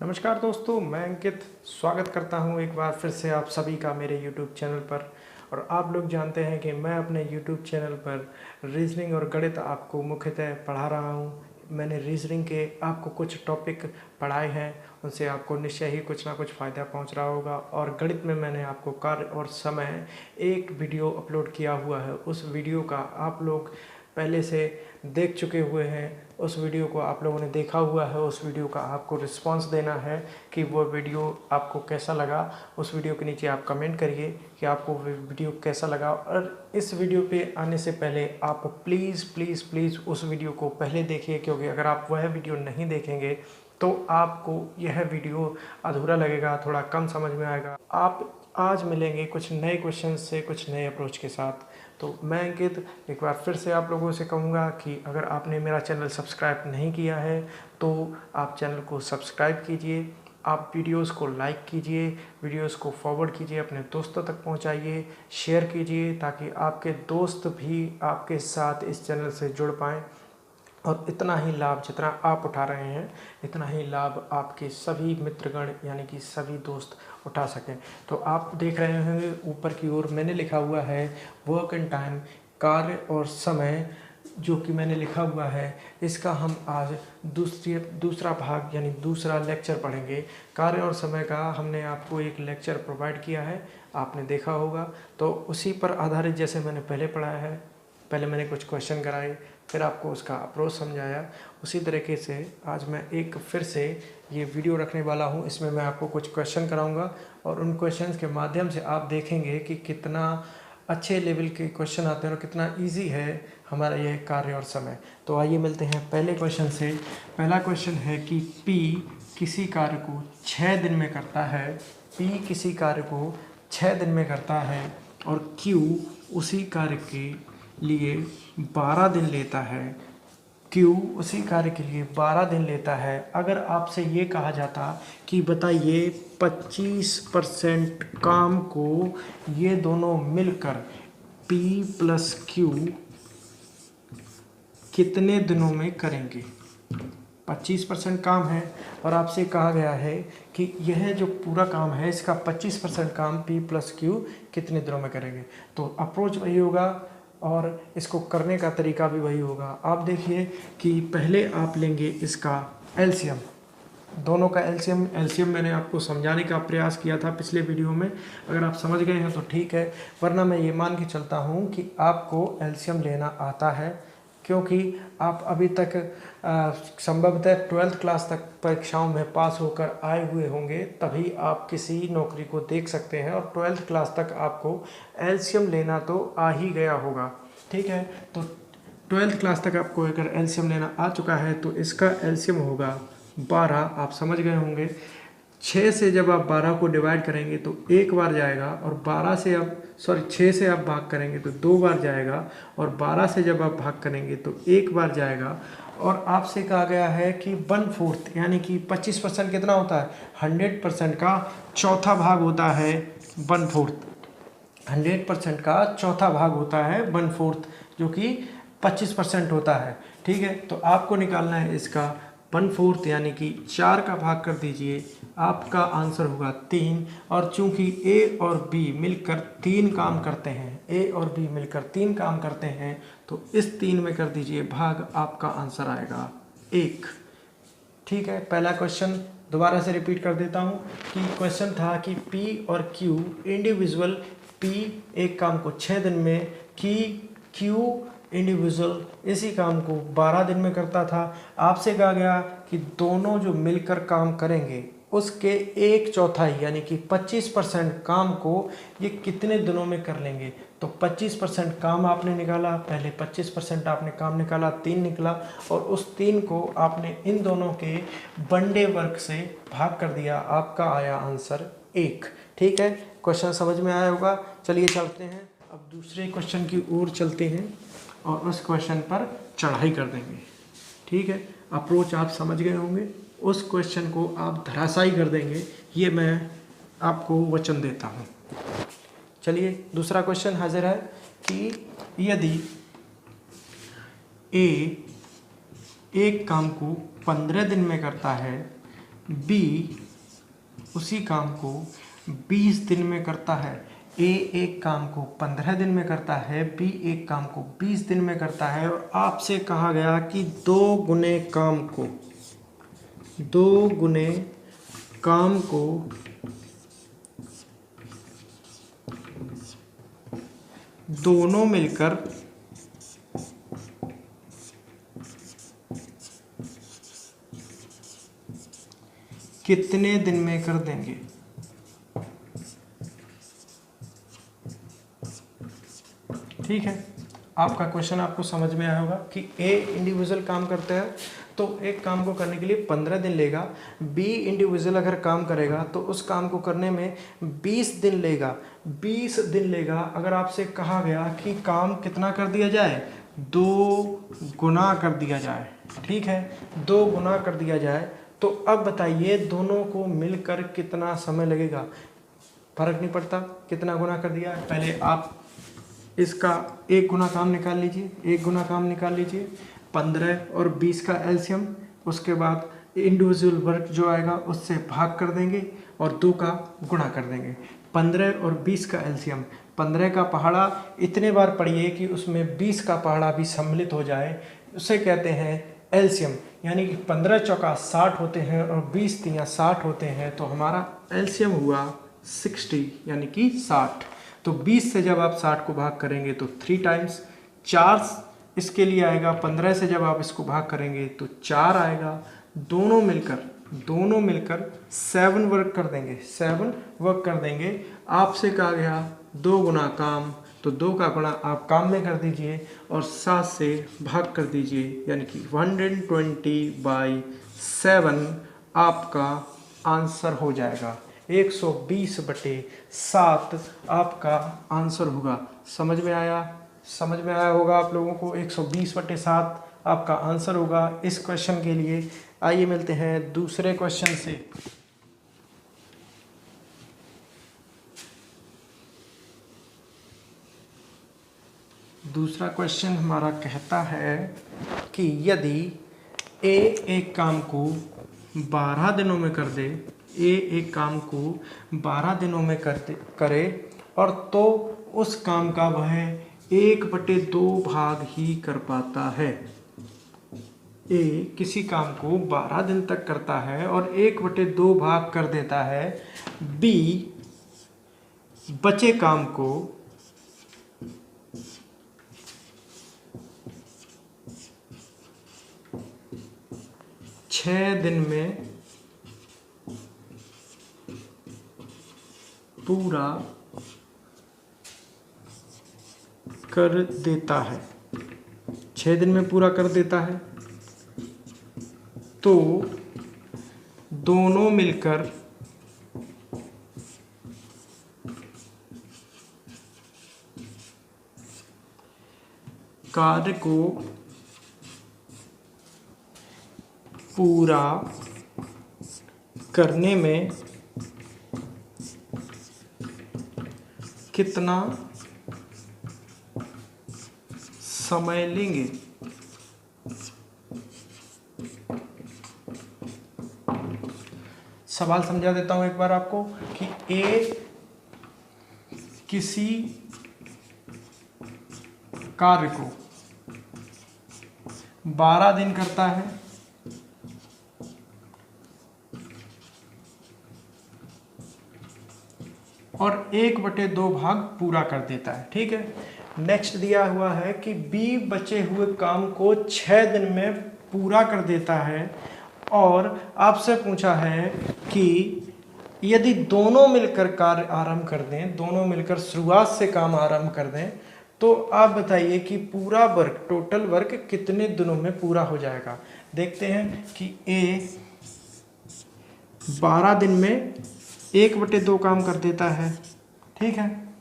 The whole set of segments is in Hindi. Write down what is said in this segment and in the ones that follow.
नमस्कार दोस्तों, मैं अंकित स्वागत करता हूं एक बार फिर से आप सभी का मेरे YouTube चैनल पर। और आप लोग जानते हैं कि मैं अपने YouTube चैनल पर रीजनिंग और गणित आपको मुख्यतः पढ़ा रहा हूं। मैंने रीजनिंग के आपको कुछ टॉपिक पढ़ाए हैं, उनसे आपको निश्चय ही कुछ ना कुछ फ़ायदा पहुंच रहा होगा। और गणित में मैंने आपको कार्य और समय एक वीडियो अपलोड किया हुआ है। उस वीडियो का आप लोग पहले से देख चुके हुए हैं, उस वीडियो को आप लोगों ने देखा हुआ है। उस वीडियो का आपको रिस्पांस देना है कि वो वीडियो आपको कैसा लगा। उस वीडियो के नीचे आप कमेंट करिए कि आपको वो वीडियो कैसा लगा। और इस वीडियो पे आने से पहले आप प्लीज़ प्लीज़ प्लीज़ उस वीडियो को पहले देखिए, क्योंकि अगर आप वह वीडियो नहीं देखेंगे तो आपको यह वीडियो अधूरा लगेगा, थोड़ा कम समझ में आएगा। आप आज मिलेंगे कुछ नए क्वेश्चन से, कुछ नए अप्रोच के साथ। तो मैं अंकित एक बार फिर से आप लोगों से कहूँगा कि अगर आपने मेरा चैनल सब्सक्राइब नहीं किया है तो आप चैनल को सब्सक्राइब कीजिए, आप वीडियोस को लाइक कीजिए, वीडियोस को फॉरवर्ड कीजिए, अपने दोस्तों तक पहुंचाइए, शेयर कीजिए, ताकि आपके दोस्त भी आपके साथ इस चैनल से जुड़ पाएँ। और इतना ही लाभ जितना आप उठा रहे हैं, इतना ही लाभ आपके सभी मित्रगण यानी कि सभी दोस्त उठा सकें। तो आप देख रहे होंगे ऊपर की ओर मैंने लिखा हुआ है वर्क एंड टाइम, कार्य और समय, जो कि मैंने लिखा हुआ है। इसका हम आज दूसरा भाग यानी दूसरा लेक्चर पढ़ेंगे। कार्य और समय का हमने आपको एक लेक्चर प्रोवाइड किया है, आपने देखा होगा। तो उसी पर आधारित जैसे मैंने पहले पढ़ाया है, पहले मैंने कुछ क्वेश्चन कराए, फिर आपको उसका अप्रोच समझाया, उसी तरीके से आज मैं एक फिर से ये वीडियो रखने वाला हूँ। इसमें मैं आपको कुछ क्वेश्चन कराऊंगा और उन क्वेश्चंस के माध्यम से आप देखेंगे कि कितना अच्छे लेवल के क्वेश्चन आते हैं और कितना इजी है हमारा ये कार्य और समय। तो आइए मिलते हैं पहले क्वेश्चन से। पहला क्वेश्चन है कि P किसी कार्य को 6 दिन में करता है, P किसी कार्य को 6 दिन में करता है और Q उसी कार्य के लिए 12 दिन लेता है। Q उसी कार्य के लिए 12 दिन लेता है। अगर आपसे ये कहा जाता कि बताइए 25% काम को ये दोनों मिलकर P प्लस Q कितने दिनों में करेंगे। 25% काम है और आपसे कहा गया है कि यह जो पूरा काम है इसका 25% काम P प्लस Q कितने दिनों में करेंगे। तो अप्रोच वही होगा और इसको करने का तरीका भी वही होगा। आप देखिए कि पहले आप लेंगे इसका एलसीएम, दोनों का एलसीएम मैंने आपको समझाने का प्रयास किया था पिछले वीडियो में। अगर आप समझ गए हैं तो ठीक है, वरना मैं ये मान के चलता हूँ कि आपको एलसीएम लेना आता है, क्योंकि आप अभी तक संभवतः 12th क्लास तक परीक्षाओं में पास होकर आए हुए होंगे, तभी आप किसी नौकरी को देख सकते हैं। और 12th क्लास तक आपको एलसीएम लेना तो आ ही गया होगा, ठीक है। तो 12th क्लास तक आपको अगर एलसीएम लेना आ चुका है तो इसका एलसीएम होगा 12। आप समझ गए होंगे 6 से जब आप 12 को डिवाइड करेंगे तो एक बार जाएगा, और 6 से आप भाग करेंगे तो 2 बार जाएगा, और 12 से जब आप भाग करेंगे तो एक बार जाएगा। और आपसे कहा गया है कि 1/4 यानी कि 25% कितना होता है, 100% का चौथा भाग होता है 1/4। 100% का चौथा भाग होता है 1/4, जो कि 25% होता है, ठीक है। तो आपको निकालना है इसका 1/4 यानी कि 4 का भाग कर दीजिए, आपका आंसर होगा 3। और चूंकि ए और बी मिलकर 3 काम करते हैं, ए और बी मिलकर 3 काम करते हैं, तो इस 3 में कर दीजिए भाग, आपका आंसर आएगा 1, ठीक है। पहला क्वेश्चन दोबारा से रिपीट कर देता हूँ कि क्वेश्चन था कि P और Q इंडिविजुअल, P एक काम को 6 दिन में, कि Q इंडिविजुअल इसी काम को 12 दिन में करता था। आपसे कहा गया कि दोनों जो मिलकर काम करेंगे उसके 1/4 यानी कि 25% काम को ये कितने दिनों में कर लेंगे। तो 25% काम आपने निकाला, पहले 25% आपने काम निकाला, 3 निकला, और उस 3 को आपने इन दोनों के वनडे वर्क से भाग कर दिया, आपका आया आंसर 1, ठीक है। क्वेश्चन समझ में आया होगा। चलिए चलते हैं अब दूसरे क्वेश्चन की ओर चलते हैं और उस क्वेश्चन पर चढ़ाई कर देंगे, ठीक है। अप्रोच आप समझ गए होंगे, उस क्वेश्चन को आप धराशायी कर देंगे, ये मैं आपको वचन देता हूँ। चलिए दूसरा क्वेश्चन हाजिर है कि यदि ए एक काम को 15 दिन में करता है, बी उसी काम को 20 दिन में करता है, ए एक काम को 15 दिन में करता है, बी एक काम को 20 दिन में करता है, और आपसे कहा गया कि 2 गुने काम को दोनों मिलकर कितने दिन में कर देंगे। ठीक है, आपका क्वेश्चन आपको समझ में आया होगा कि ए इंडिविजुअल काम करता है तो एक काम को करने के लिए 15 दिन लेगा, बी इंडिविजुअल अगर काम करेगा तो उस काम को करने में 20 दिन लेगा। 20 दिन लेगा अगर आपसे कहा गया कि काम कितना कर दिया जाए, 2 गुना कर दिया जाए। ठीक है, 2 गुना कर दिया जाए, तो अब बताइए दोनों को मिलकर कितना समय लगेगा। फर्क नहीं पड़ता कितना गुना कर दिया, पहले आप इसका 1 गुना काम निकाल लीजिए, 1 गुना काम निकाल लीजिए, 15 और 20 का एलसीएम, उसके बाद इंडिविजुअल वर्क जो आएगा उससे भाग कर देंगे और 2 का गुणा कर देंगे। 15 और 20 का एलसीएम, 15 का पहाड़ा इतने बार पढ़िए कि उसमें 20 का पहाड़ा भी सम्मिलित हो जाए, उसे कहते हैं एलसीएम। यानी कि 15 चौका 60 होते हैं और 20 तियां 60 होते हैं, तो हमारा एलसीएम हुआ 60 यानी कि 60। तो 20 से जब आप 60 को भाग करेंगे तो 3 टाइम्स 4 इसके लिए आएगा, 15 से जब आप इसको भाग करेंगे तो 4 आएगा। दोनों मिलकर 7 वर्क कर देंगे, 7 वर्क कर देंगे। आपसे कहा गया 2 गुना काम, तो 2 का गुणा आप काम में कर दीजिए और 7 से भाग कर दीजिए, यानी कि 120/7 आपका आंसर हो जाएगा। 120/7 आपका आंसर होगा। समझ में आया होगा आप लोगों को, 120/7 आपका आंसर होगा इस क्वेश्चन के लिए। आइए मिलते हैं दूसरे क्वेश्चन से। दूसरा क्वेश्चन हमारा कहता है कि यदि ए एक काम को 12 दिनों में कर दे, ए एक काम को 12 दिनों में करे और तो उस काम का वह 1/2 भाग ही कर पाता है। ए किसी काम को 12 दिन तक करता है और 1/2 भाग कर देता है। बी बचे काम को 6 दिन में पूरा कर देता है, 6 दिन में पूरा कर देता है, तो दोनों मिलकर कार्य को पूरा करने में कितना समय लेंगे। सवाल समझा देता हूं एक बार आपको कि ए किसी कार्य को 12 दिन करता है और 1/2 भाग पूरा कर देता है। ठीक है, नेक्स्ट दिया हुआ है कि बी बचे हुए काम को 6 दिन में पूरा कर देता है और आपसे पूछा है कि यदि दोनों मिलकर कार्य आरंभ कर दें, दोनों मिलकर शुरुआत से काम आरंभ कर दें, तो आप बताइए कि पूरा वर्क, टोटल वर्क कितने दिनों में पूरा हो जाएगा। देखते हैं कि ए 12 दिन में 1/2 काम कर देता है। ठीक है,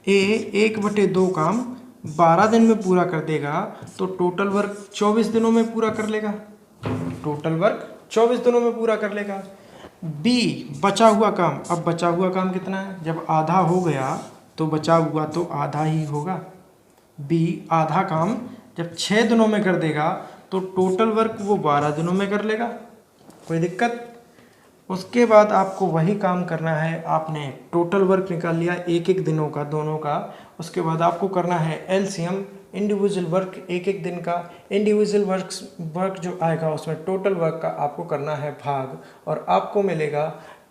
ए 1/2 काम 12 दिन में पूरा कर देगा, तो टोटल वर्क 24 दिनों में पूरा कर लेगा। टोटल वर्क 24 दिनों में पूरा कर लेगा। बी बचा हुआ काम, अब बचा हुआ काम कितना है, जब आधा हो गया तो बचा हुआ तो आधा ही होगा। बी आधा काम जब 6 दिनों में कर देगा तो टोटल वर्क वो 12 दिनों में कर लेगा। कोई दिक्कत? उसके बाद आपको वही काम करना है। आपने टोटल वर्क निकाल लिया एक एक दिनों का दोनों का। उसके बाद आपको करना है एलसीएम, इंडिविजुअल वर्क एक एक दिन का। इंडिविजुअल वर्क जो आएगा उसमें टोटल वर्क का आपको करना है भाग, और आपको मिलेगा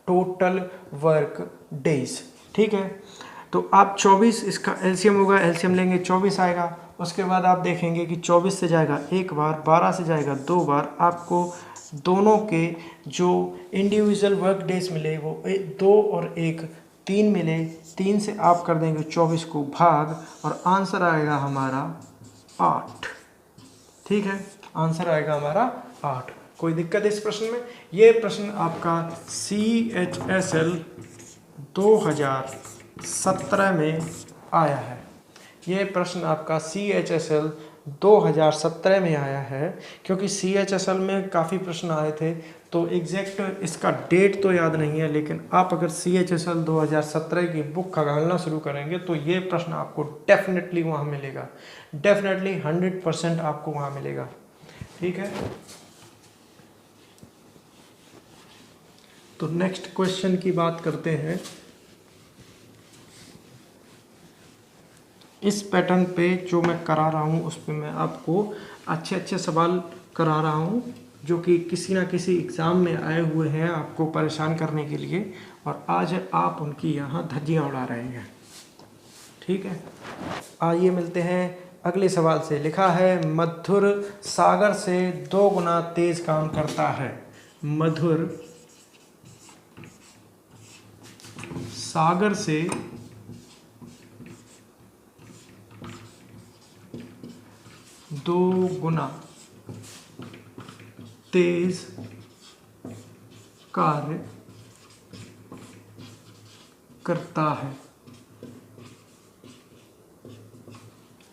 टोटल वर्क डेज। ठीक है, तो आप 24, इसका एलसीएम होगा, एलसीएम लेंगे 24 आएगा। उसके बाद आप देखेंगे कि 24 से जाएगा एक बार, 12 से जाएगा 2 बार। आपको दोनों के जो इंडिविजुअल वर्क डेज मिले वो 2 और 1 3 मिले। 3 से आप कर देंगे 24 को भाग, और आंसर आएगा हमारा 8। ठीक है, आंसर आएगा हमारा 8। कोई दिक्कत इस प्रश्न में? ये प्रश्न आपका CHSL 2017 में आया है। ये प्रश्न आपका CHSL 2017 में आया है, क्योंकि CHSL में काफ़ी प्रश्न आए थे, तो एग्जैक्ट इसका डेट तो याद नहीं है, लेकिन आप अगर CHSL 2017 की बुक खंगालना शुरू करेंगे तो ये प्रश्न आपको डेफिनेटली वहाँ मिलेगा, डेफिनेटली 100% आपको वहाँ मिलेगा। ठीक है, तो नेक्स्ट क्वेश्चन की बात करते हैं। इस पैटर्न पे जो मैं करा रहा हूँ उस पर मैं आपको अच्छे अच्छे सवाल करा रहा हूँ जो कि किसी ना किसी एग्ज़ाम में आए हुए हैं आपको परेशान करने के लिए, और आज आप उनकी यहाँ धज्जियाँ उड़ा रहे हैं। ठीक है, आइए मिलते हैं अगले सवाल से। लिखा है मधुर सागर से 2 गुना तेज काम करता है। मधुर सागर से 2 गुना तेज कार्य करता है।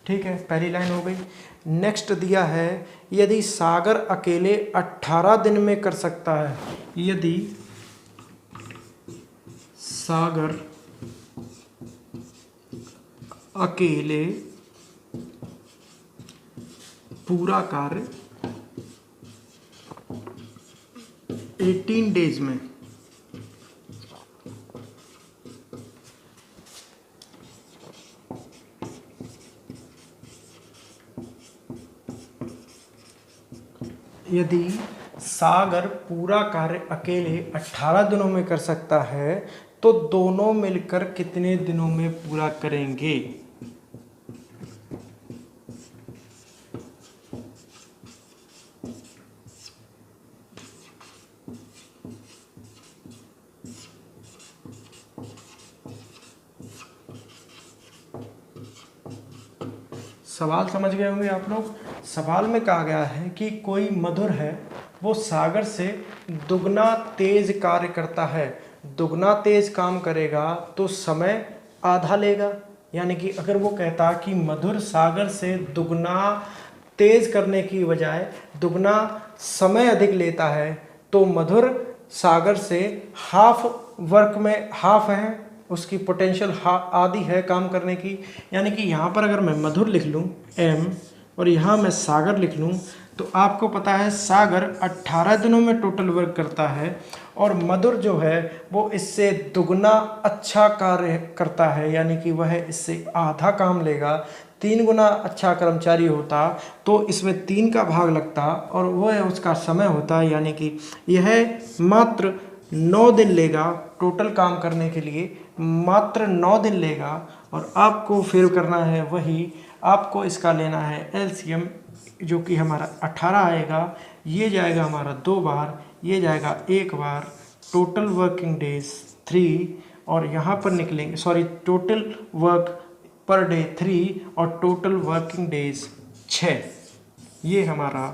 ठीक है, पहली लाइन हो गई। नेक्स्ट दिया है यदि सागर अकेले 18 दिन में कर सकता है। यदि सागर अकेले पूरा कार्य 18 डेज में, यदि सागर पूरा कार्य अकेले 18 दिनों में कर सकता है तो दोनों मिलकर कितने दिनों में पूरा करेंगे? सवाल समझ गए होंगे आप लोग। सवाल में कहा गया है कि कोई मधुर है, वो सागर से दुगना तेज कार्य करता है। दुगना तेज काम करेगा तो समय आधा लेगा। यानी कि अगर वो कहता कि मधुर सागर से दुगना तेज करने की बजाय दुगना समय अधिक लेता है, तो मधुर सागर से हाफ वर्क में हाफ है, उसकी पोटेंशियल आधी है काम करने की। यानी कि यहाँ पर अगर मैं मधुर लिख लूँ M और यहाँ मैं सागर लिख लूँ, तो आपको पता है सागर 18 दिनों में टोटल वर्क करता है, और मधुर जो है वो इससे दुगना अच्छा कार्य करता है। यानी कि वह इससे आधा काम लेगा। 3 गुना अच्छा कर्मचारी होता तो इसमें 3 का भाग लगता और वह उसका समय होता। यानी कि यह मात्र 9 दिन लेगा टोटल काम करने के लिए, मात्र 9 दिन लेगा। और आपको फिर करना है वही, आपको इसका लेना है एलसीएम, जो कि हमारा 18 आएगा। ये जाएगा हमारा 2 बार, ये जाएगा 1 बार। टोटल वर्किंग डेज 3, और यहाँ पर निकलेंगे sorry total work per day 3 और टोटल वर्किंग डेज 6। ये हमारा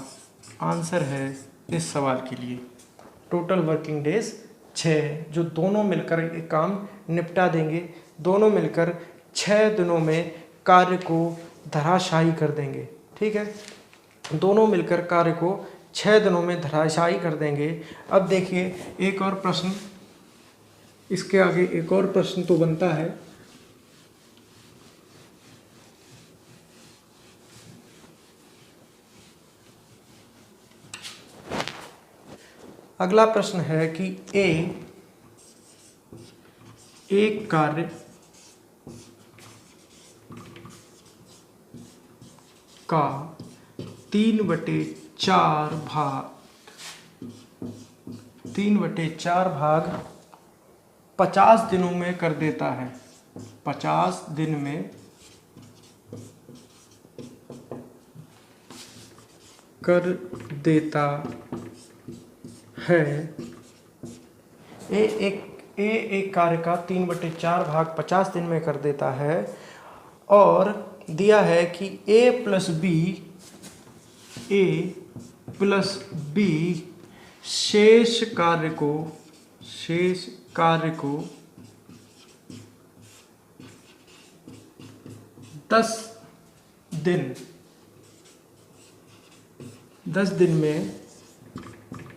आंसर है इस सवाल के लिए। टोटल वर्किंग डेज 6, जो दोनों मिलकर एक काम निपटा देंगे। दोनों मिलकर 6 दिनों में कार्य को धराशायी कर देंगे। ठीक है, दोनों मिलकर कार्य को 6 दिनों में धराशायी कर देंगे। अब देखिए एक और प्रश्न, इसके आगे एक और प्रश्न तो बनता है। अगला प्रश्न है कि एक कार्य का 3/4 भाग 50 दिनों में कर देता है। 50 दिन में कर देता है। एक कार्य का 3/4 भाग 50 दिन में कर देता है और दिया है कि a प्लस बी शेष कार्य को 10 दिन में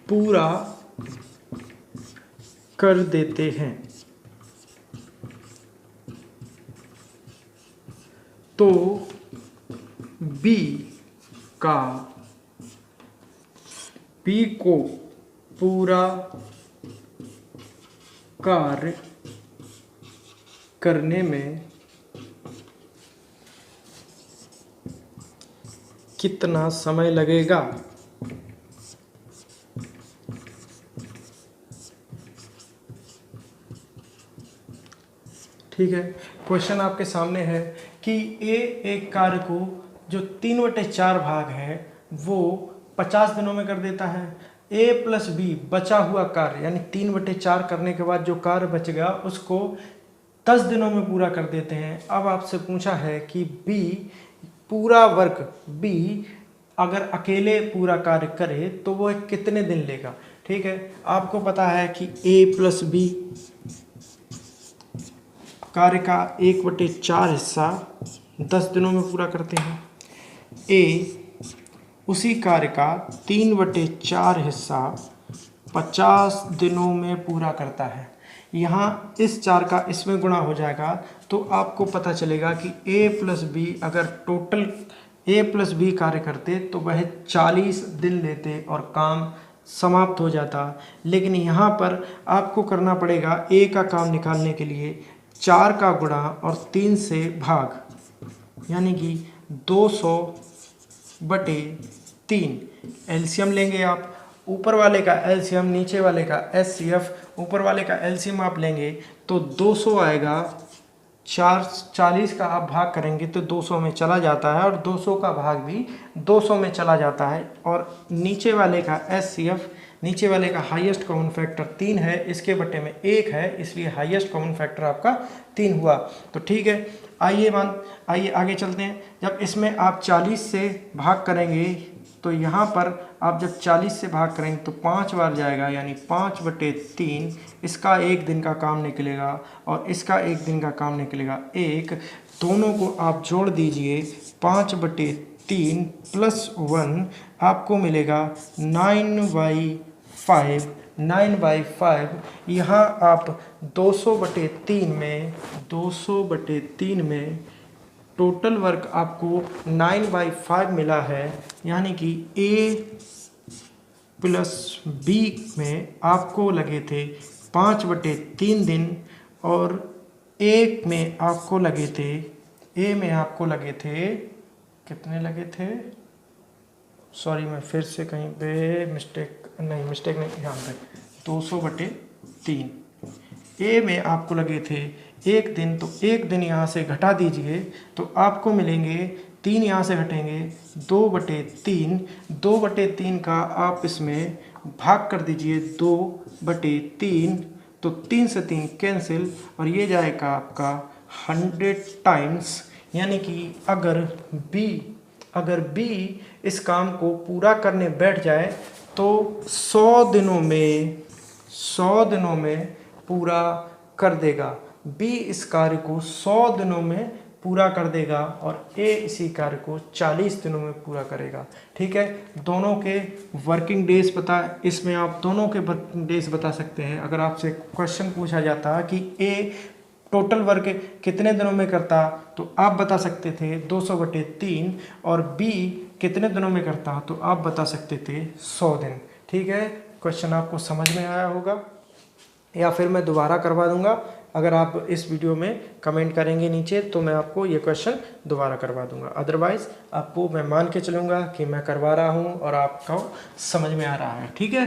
पूरा कर देते हैं। तो बी को पूरा कार्य करने में कितना समय लगेगा? ठीक है, क्वेश्चन आपके सामने है कि एक कार्य को जो 3/4 भाग है वो 50 दिनों में कर देता है। a प्लस बी बचा हुआ कार्य यानी 3/4 करने के बाद जो कार्य बच गया उसको 10 दिनों में पूरा कर देते हैं। अब आपसे पूछा है कि बी पूरा वर्क बी अगर अकेले पूरा कार्य करे तो वो कितने दिन लेगा। ठीक है, आपको पता है कि a प्लस बी कार्य का 1/4 हिस्सा 10 दिनों में पूरा करते हैं। a उसी कार्य का 3/4 हिस्सा 50 दिनों में पूरा करता है। यहाँ इस 4 का इसमें गुणा हो जाएगा तो आपको पता चलेगा कि a प्लस बी अगर टोटल a प्लस बी कार्य करते तो वह 40 दिन लेते और काम समाप्त हो जाता। लेकिन यहाँ पर आपको करना पड़ेगा a का काम निकालने के लिए 4 का गुणा और 3 से भाग यानी कि 200/3 एलसीएम लेंगे आप। ऊपर वाले का एलसीएम नीचे वाले का एचसीएफ। ऊपर वाले का एलसीएम आप लेंगे तो 200 आएगा। 40 का आप भाग करेंगे तो 200 में चला जाता है और 200 का भाग भी 200 में चला जाता है। और नीचे वाले का एचसीएफ नीचे वाले का हाईएस्ट कॉमन फैक्टर 3 है, इसके बट्टे में 1 है, इसलिए हाईएस्ट कॉमन फैक्टर आपका 3 हुआ। तो ठीक है, आइए आगे चलते हैं। जब इसमें आप 40 से भाग करेंगे तो यहाँ पर आप जब 40 से भाग करेंगे तो 5 बार जाएगा यानी 5/3 इसका 1 दिन का काम निकलेगा और इसका 1 दिन का काम निकलेगा 1। दोनों को आप जोड़ दीजिए 5/3 + 1 आपको मिलेगा 9/5। 9/5 यहाँ आप 200/3 में टोटल वर्क आपको 9/5 मिला है। यानी कि a प्लस बी में आपको लगे थे 5/3 दिन और a में आपको लगे थे कितने लगे थे? सॉरी, मैं फिर से कहीं पे मिस्टेक नहीं, ध्यान दें। 200/3 ए में आपको लगे थे 1 दिन, तो 1 दिन यहाँ से घटा दीजिए तो आपको मिलेंगे 3 यहाँ से घटेंगे 2/3। 2/3 का आप इसमें भाग कर दीजिए 2/3 तो 3 से 3 कैंसिल और ये जाएगा आपका 100 टाइम्स। यानी कि अगर बी इस काम को पूरा करने बैठ जाए तो 100 दिनों में पूरा कर देगा। बी इस कार्य को 100 दिनों में पूरा कर देगा और ए इसी कार्य को 40 दिनों में पूरा करेगा। ठीक है, दोनों के वर्किंग डेज इसमें आप दोनों के वर्किंग डेज बता सकते हैं। अगर आपसे क्वेश्चन पूछा जाता कि ए टोटल वर्क कितने दिनों में करता तो आप बता सकते थे 200/3 और बी कितने दिनों में करता तो आप बता सकते थे 100 दिन। ठीक है, क्वेश्चन आपको समझ में आया होगा, या फिर मैं दोबारा करवा दूंगा। अगर आप इस वीडियो में कमेंट करेंगे नीचे तो मैं आपको ये क्वेश्चन दोबारा करवा दूंगा। अदरवाइज़ आपको मैं मान के चलूँगा कि मैं करवा रहा हूँ और आपको समझ में आ रहा है। ठीक है,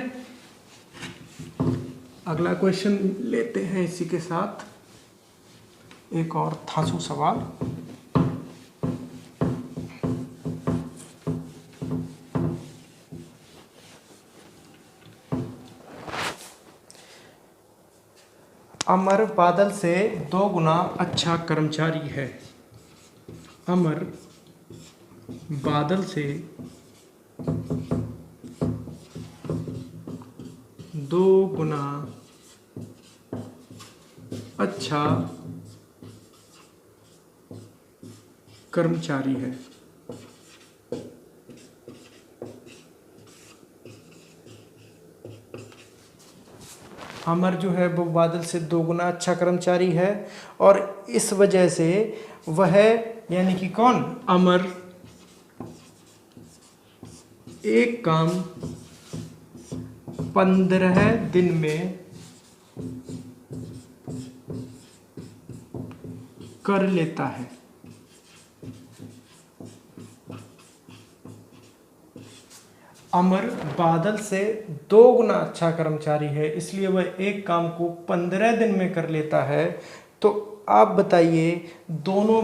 अगला क्वेश्चन लेते हैं इसी के साथ, एक और थासू सवाल। अमर बादल से 2 गुना अच्छा कर्मचारी है। अमर बादल से 2 गुना अच्छा कर्मचारी है। अमर जो है वो बादल से 2 गुना अच्छा कर्मचारी है, और इस वजह से वह, यानी कि कौन, अमर, एक काम 15 दिन में कर लेता है। अमर बादल से 2 गुना अच्छा कर्मचारी है, इसलिए वह एक काम को 15 दिन में कर लेता है। तो आप बताइए, दोनों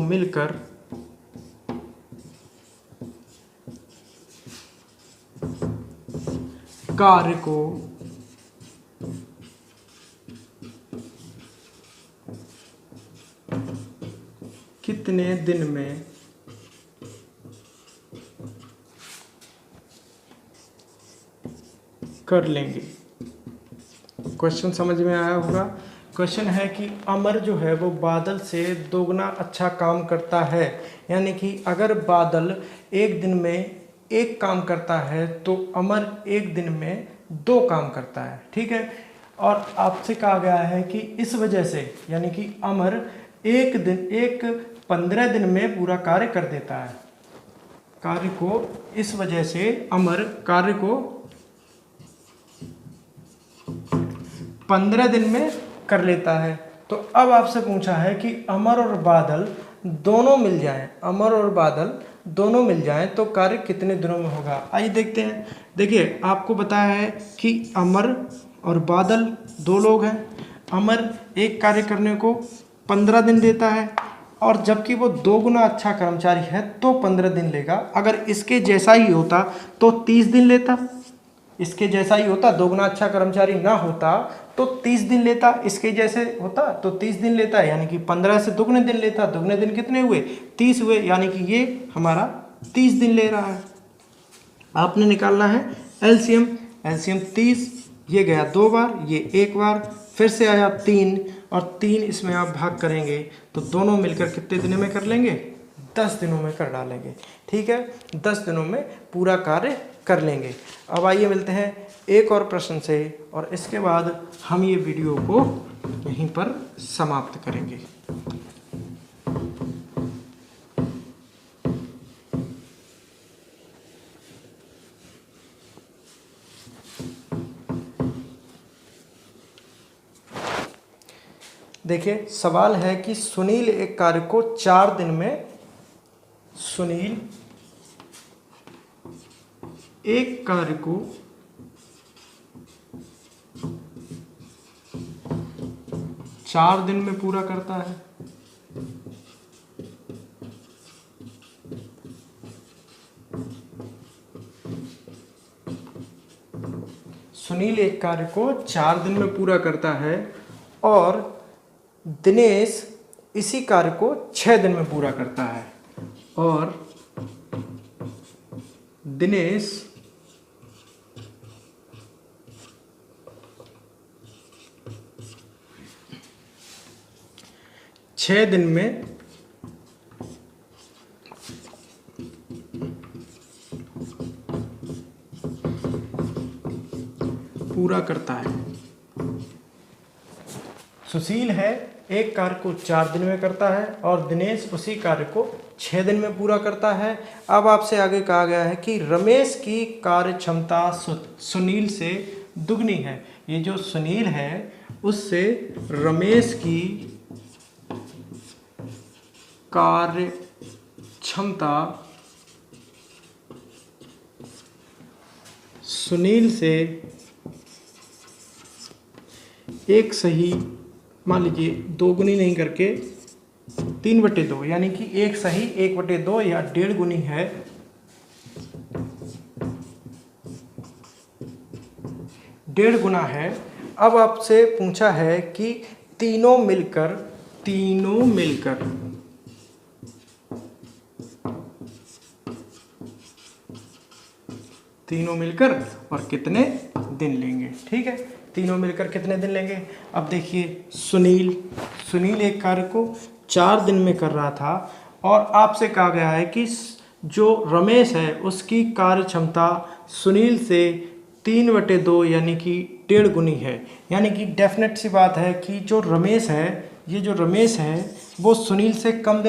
मिलकर कार्य को कितने दिन में कर लेंगे। क्वेश्चन समझ में आया होगा। क्वेश्चन है कि अमर जो है वो बादल से 2 गुना अच्छा काम करता है, यानी कि अगर बादल एक दिन में एक काम करता है तो अमर एक दिन में 2 काम करता है। ठीक है, और आपसे कहा गया है कि इस वजह से, यानी कि अमर 15 दिन में पूरा कार्य कर देता है। कार्य को, इस वजह से अमर कार्य को 15 दिन में कर लेता है। तो अब आपसे पूछा है कि अमर और बादल दोनों मिल जाएं, अमर और बादल दोनों मिल जाएं तो कार्य कितने दिनों में होगा। आइए देखते हैं। देखिए, आपको बताया है कि अमर और बादल 2 लोग हैं। अमर एक कार्य करने को 15 दिन देता है, और जबकि वो 2 गुना अच्छा कर्मचारी है तो 15 दिन लेगा। अगर इसके जैसा ही होता तो 30 दिन लेता। इसके जैसा ही होता, 2 गुना अच्छा कर्मचारी ना होता तो 30 दिन लेता। इसके जैसे होता तो 30 दिन लेता है, यानी कि 15 से दुगने दिन लेता। दुगने दिन कितने हुए, 30 हुए, यानी कि ये हमारा 30 दिन ले रहा है। आपने निकालना है एलसीएम। एलसीएम 30, ये गया 2 बार, ये 1 बार, फिर से आया 3, और 3 इसमें आप भाग करेंगे तो दोनों मिलकर कितने दिनों में कर लेंगे, 10 दिनों में कर डालेंगे। ठीक है, 10 दिनों में पूरा कार्य कर लेंगे। अब आइए मिलते हैं एक और प्रश्न से, और इसके बाद हम ये वीडियो को यहीं पर समाप्त करेंगे। देखिए, सवाल है कि सुनील एक कार्य को 4 दिन में, सुनील एक कार्य को 4 दिन में पूरा करता है। सुनील एक कार्य को 4 दिन में पूरा करता है, और दिनेश इसी कार्य को 6 दिन में पूरा करता है। और दिनेश 6 दिन में पूरा करता है। सुशील है एक कार्य को 4 दिन में करता है, और दिनेश उसी कार्य को 6 दिन में पूरा करता है। अब आपसे आगे कहा गया है कि रमेश की कार्य क्षमता सुनील से दुगनी है। ये जो सुनील है उससे रमेश की कार्य क्षमता सुनील से एक सही, मान लीजिए 2 गुनी नहीं करके 3/2, यानी कि 1 सही 1/2 या 1.5 गुनी है। 1.5 गुना है। अब आपसे पूछा है कि तीनों मिलकर और कितने दिन लेंगे। ठीक है, तीनों मिलकर कितने दिन लेंगे। अब देखिए सुनील एक कार्य को 4 दिन में कर रहा था और आपसे कहा गया है कि जो रमेश है उसकी कार्य क्षमता सुनील से 3/2 यानी कि 1.5 गुनी है। यानी कि डेफिनेट सी बात है कि जो रमेश है वो सुनील से कम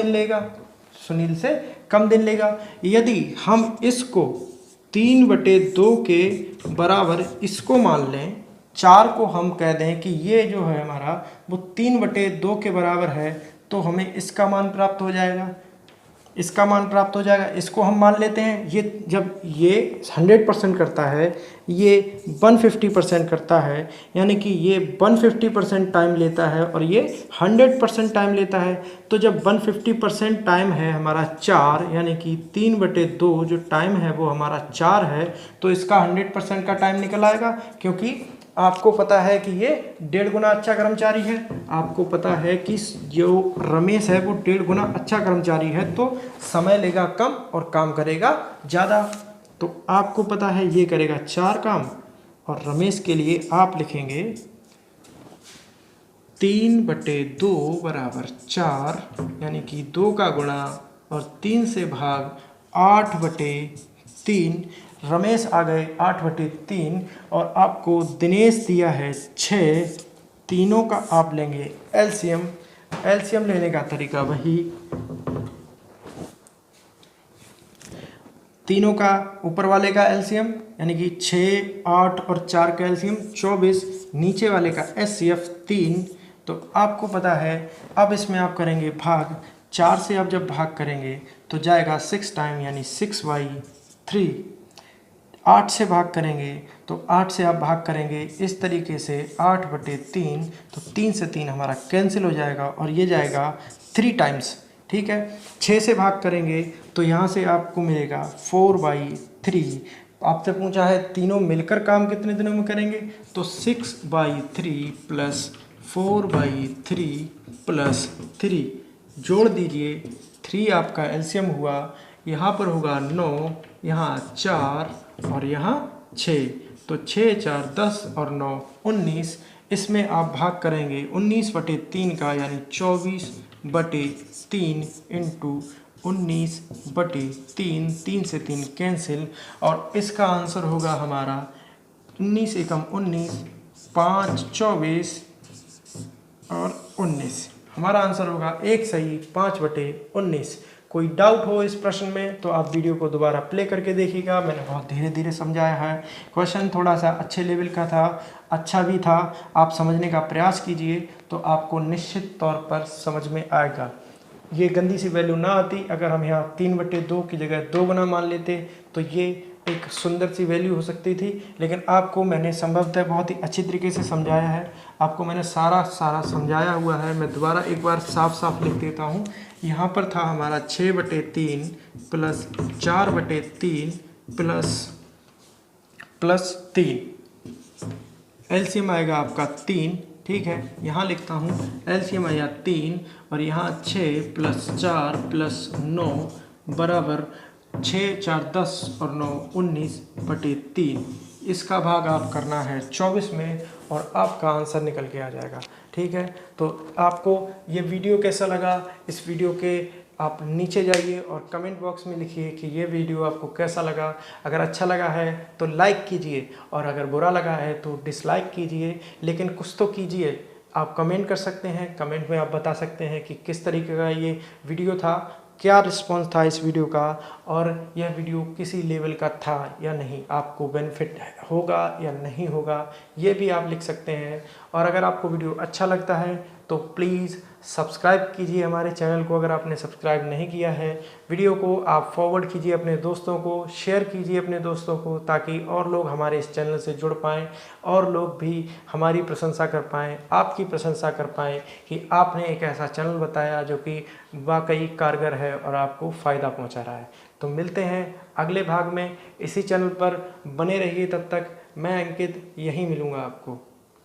दिन लेगा। यदि हम इसको 3/2 के बराबर इसको मान लें, 4 को हम कह दें कि ये जो है हमारा वो 3/2 के बराबर है, तो हमें इसका मान प्राप्त हो जाएगा। इसको हम मान लेते हैं। ये जब ये 100% करता है, ये 150% करता है, यानी कि ये 150% टाइम लेता है और ये 100% टाइम लेता है। तो जब 150% टाइम है हमारा 4, यानी कि 3/2 जो टाइम है वो हमारा 4 है, तो इसका 100% का टाइम निकल आएगा। क्योंकि आपको पता है कि ये 1.5 गुना अच्छा कर्मचारी है। आपको पता है कि जो रमेश है वो 1.5 गुना अच्छा कर्मचारी है, तो समय लेगा कम और काम करेगा ज़्यादा। तो आपको पता है ये करेगा 4 काम, और रमेश के लिए आप लिखेंगे 3/2 बराबर 4, यानी कि 2 का गुणा और 3 से भाग 8/3। रमेश आ गए 8/3 और आपको दिनेश दिया है 6। तीनों का आप लेंगे एलसीएम लेने का तरीका वही, तीनों का ऊपर वाले का एलसीएम यानी कि 6, 8 और 4 का एलसीएम 24, नीचे वाले का एचसीएफ 3। तो आपको पता है, अब इसमें आप करेंगे भाग। 4 से आप जब भाग करेंगे तो जाएगा 6 टाइम, यानी 6/3। 8 से भाग करेंगे तो 8 से आप भाग करेंगे इस तरीके से 8/3, तो 3 से 3 हमारा कैंसिल हो जाएगा और ये जाएगा 3 टाइम्स। ठीक है, 6 से भाग करेंगे तो यहाँ से आपको मिलेगा 4/3। आपसे पूछा है तीनों मिलकर काम कितने दिनों में करेंगे, तो 6/3 प्लस 4/3 प्लस 3 जोड़ दीजिए। 3 आपका एलसीएम हुआ, यहाँ पर होगा 9, यहाँ 4 और यहाँ 6, तो 6, 4, 10 और 9 19। इसमें आप भाग करेंगे 19/3 का, यानी 24/3 इंटू 19/3। 3 से 3 कैंसिल और इसका आंसर होगा हमारा 19 एकम 19, 5 24 और 19। हमारा आंसर होगा 1 सही 5/19। कोई डाउट हो इस प्रश्न में तो आप वीडियो को दोबारा प्ले करके देखिएगा। मैंने बहुत धीरे धीरे समझाया है। क्वेश्चन थोड़ा सा अच्छे लेवल का था, अच्छा भी था। आप समझने का प्रयास कीजिए तो आपको निश्चित तौर पर समझ में आएगा। ये गंदी सी वैल्यू ना आती, अगर हम यहाँ 3/2 की जगह 2 गुना मान लेते तो ये एक सुंदर सी वैल्यू हो सकती थी। लेकिन आपको मैंने संभवतः बहुत ही अच्छी तरीके से समझाया है। आपको मैंने सारा समझाया हुआ है। मैं दोबारा एक बार साफ साफ लिख देता हूँ। यहाँ पर था हमारा 6/3 प्लस 4/3 प्लस 3। एलसीएम आएगा आपका 3। ठीक है, यहाँ लिखता हूँ एलसीएम आया 3 और यहाँ 6 प्लस 4 प्लस 9 बराबर 6, 4, 10 और 9 19/3। इसका भाग आप करना है 24 में और आपका आंसर निकल के आ जाएगा। ठीक है, तो आपको ये वीडियो कैसा लगा, इस वीडियो के आप नीचे जाइए और कमेंट बॉक्स में लिखिए कि ये वीडियो आपको कैसा लगा। अगर अच्छा लगा है तो लाइक कीजिए और अगर बुरा लगा है तो डिसलाइक कीजिए, लेकिन कुछ तो कीजिए। आप कमेंट कर सकते हैं, कमेंट में आप बता सकते हैं कि किस तरीके का ये वीडियो था। क्या रिस्पॉन्स था इस वीडियो का, और यह वीडियो किसी लेवल का था या नहीं, आपको बेनिफिट होगा या नहीं होगा, ये भी आप लिख सकते हैं। और अगर आपको वीडियो अच्छा लगता है तो प्लीज़ सब्सक्राइब कीजिए हमारे चैनल को, अगर आपने सब्सक्राइब नहीं किया है। वीडियो को आप फॉरवर्ड कीजिए अपने दोस्तों को, शेयर कीजिए अपने दोस्तों को, ताकि और लोग हमारे इस चैनल से जुड़ पाएँ और लोग भी हमारी प्रशंसा कर पाएँ, आपकी प्रशंसा कर पाएँ कि आपने एक ऐसा चैनल बताया जो कि वाकई कारगर है और आपको फ़ायदा पहुंचा रहा है। तो मिलते हैं अगले भाग में, इसी चैनल पर बने रहिए। तब तक मैं अंकित यहीं मिलूँगा आपको।